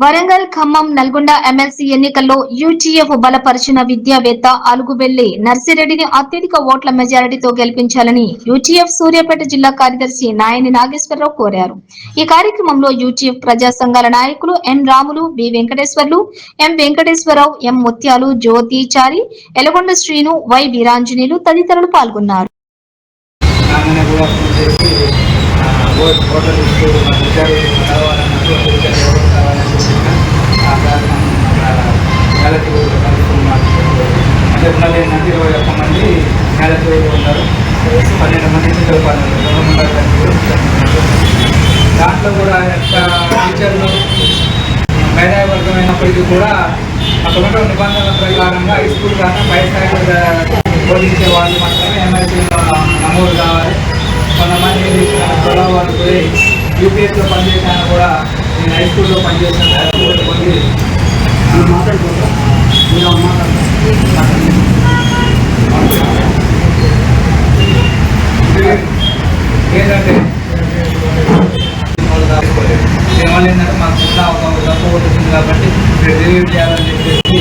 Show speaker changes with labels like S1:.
S1: Warangal, Khammam, Nalgonda MLC ఎన్నికల్లో UTF బలపరిచిన విద్యావేత్త అలుగుబెల్లి నర్సిరెడ్డిని అత్యధిక ఓట్ల మెజారిటీతో గెలిపించాలని యూటీఎఫ్ సూర్యాపేట జిల్లా కార్యదర్శి నాయని నాగేశ్వరరావు కోరారు. ఈ కార్యక్రమంలో యూటీఎఫ్ ప్రజా సంఘాల నాయకులు ఎం రాములు, బి వెంకటేశ్వర్లు, ఎం వెంకటేశ్వరరావు, ఎం ముత్యాలు, జ్యోతి చారి, ఎలగొండ శ్రీను, వై వీరాంజనేయులు తదితరులు పాల్గొన్నారు.
S2: మళ్ళీ 21 మంది నెలకి ఉన్నారు. 12 మంది దాంట్లో కూడా టీచర్లు మేధావి వర్గం అయినప్పటికీ కూడా అక్కడ ఉన్న నిబంధనల ప్రకారంగా హై స్కూల్ కానీ పై స్థాయిలో బోధించే వాళ్ళు మాత్రమే ఎమ్మెల్సీలో నమోదు కావాలి. కొంతమంది ప్రభావాలు పోయి యూపీఎస్లో పనిచేసాను కూడా నేను హై స్కూల్లో పనిచేసాను కొంది ఏంటంటే దీనివల్ల ఏంటంటే మాకు చిన్న ఒక తక్కువ వచ్చింది కాబట్టి రివ్యూ చేయాలని చెప్పేసి